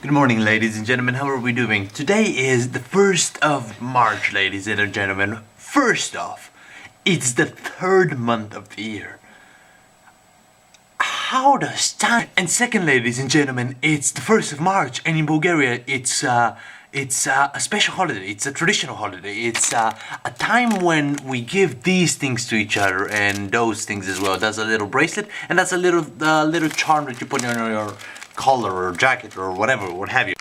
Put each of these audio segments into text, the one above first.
Good morning, ladies and gentlemen. How are we doing? Today is the 1st of March, ladies and gentlemen. First off, it's the third month of the year. How does time? And second, ladies and gentlemen, it's the 1st of March, and in Bulgaria, it's a special holiday. It's a traditional holiday. It's a time when we give these things to each other and those things as well. That's a little bracelet, and that's a little charm that you put on your collar or jacket or whatever, what have you.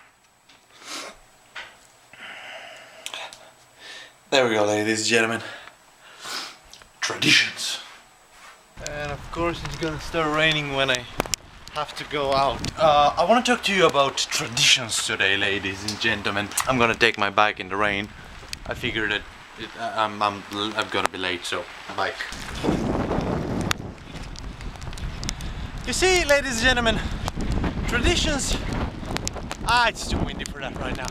There we go, ladies and gentlemen. Traditions. And of course it's gonna start raining when I have to go out. I want to talk to you about traditions today, ladies and gentlemen. I'm gonna take my bike in the rain. I figured that I'm gonna be late, so bike. You see, ladies and gentlemen, traditions. It's too windy for that right now.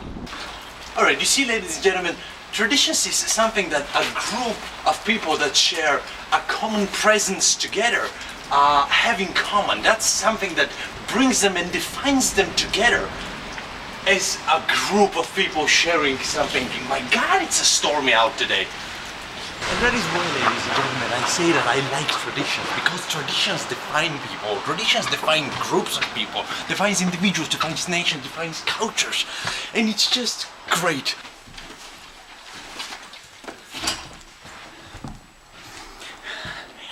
Alright, you see, ladies and gentlemen, traditions is something that a group of people that share a common presence together have in common. That's something that brings them and defines them together as a group of people sharing something. My God, it's a stormy out today. And that is why, ladies and gentlemen, I say that I like traditions, because traditions define people, traditions define groups of people, defines individuals, defines nations, defines cultures, and it's just great.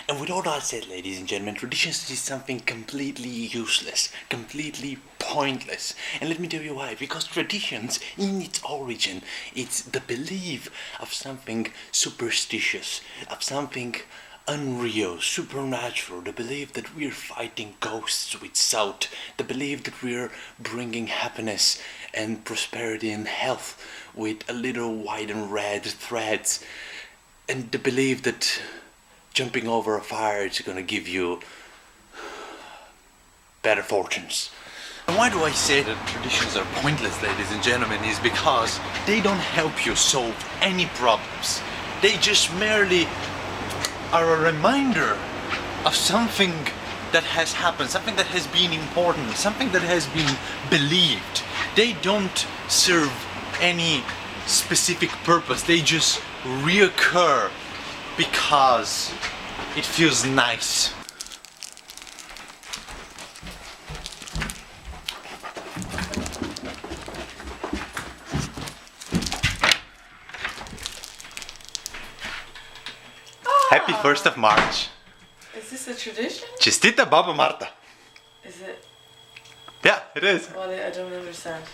And with all that said, ladies and gentlemen, traditions is something completely useless, completely pointless. And let me tell you why. Because traditions, in its origin, it's the belief of something superstitious, of something unreal, supernatural, the belief that we're fighting ghosts with salt, the belief that we're bringing happiness and prosperity and health with a little white and red threads, and the belief that jumping over a fire is gonna give you better fortunes. And why do I say that traditions are pointless, ladies and gentlemen, is because they don't help you solve any problems. They just merely are a reminder of something that has happened, something that has been important, something that has been believed. They don't serve any specific purpose. They just reoccur because it feels nice. Happy 1st of March. Is this a tradition? Честита Baba Marta. Is it? Yeah, it is. Well, I don't understand.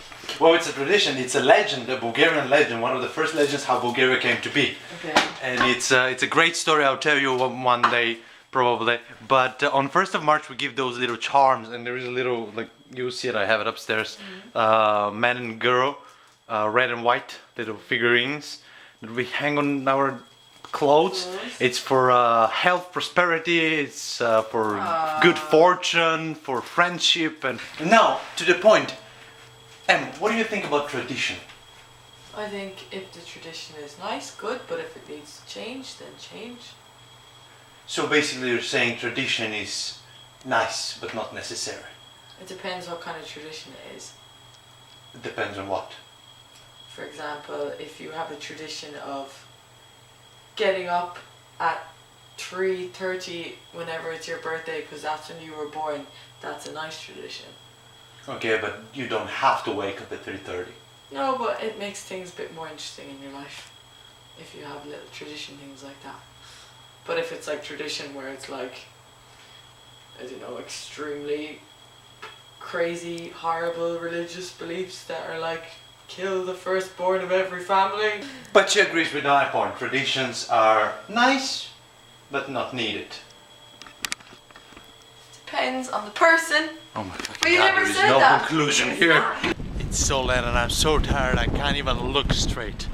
Well, it's a tradition, it's a legend, a Bulgarian legend, one of the first legends how Bulgaria came to be. Okay. And it's a great story, I'll tell you one day, probably. But on 1st of March we give those little charms, and there is a little, like, you see it, I have it upstairs, man and girl, red and white, little figurines that we hang on our clothes. It's for health, prosperity, it's for good fortune, for friendship. And now, to the point. Em, what do you think about tradition? I think if the tradition is nice, good, but if it needs to change, then change. So basically you're saying tradition is nice, but not necessary. It depends what kind of tradition it is. It depends on what. For example, if you have a tradition of getting up at 3:30 whenever it's your birthday because that's when you were born, that's a nice tradition. Okay, but you don't have to wake up at 3:30. No, but it makes things a bit more interesting in your life if you have little tradition things like that. But if it's like tradition where it's like, I don't know, extremely crazy, horrible religious beliefs that are like, kill the firstborn of every family. But she agrees with my point. Traditions are nice, but not needed. Depends on the person. Oh my fucking But you God, never there is said no that. conclusion here. It's so late and I'm so tired I can't even look straight.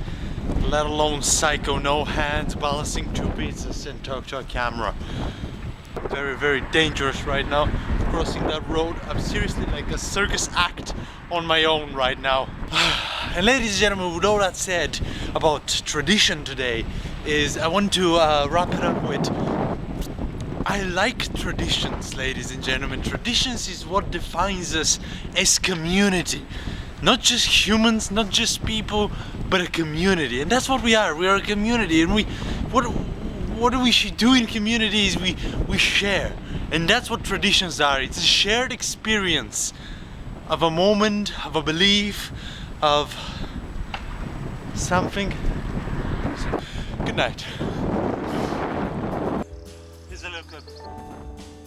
Let alone psycho, no hands, balancing 2 pizzas and talk to a camera. Very, very dangerous right now. Crossing that road, I'm seriously like a circus act on my own right now. And ladies and gentlemen, with all that said about tradition today, is I want to wrap it up with I like traditions, ladies and gentlemen. Traditions is what defines us as community. not just humans, not just people, but a community. And that's what we are. We are a community, and what do we do in communities? We share. And that's what traditions are. It's a shared experience of a moment, of a belief, of something. So, good night. Here's a little clip.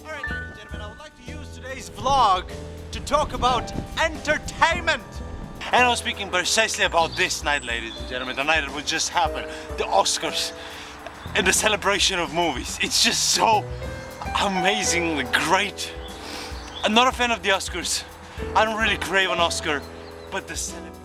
Alright, ladies and gentlemen, I would like to use today's vlog to talk about entertainment. And I was speaking precisely about this night, ladies and gentlemen, the night that would just happen, the Oscars and the celebration of movies. It's just so amazingly great. I'm not a fan of the Oscars. I don't really crave an Oscar, but the celebration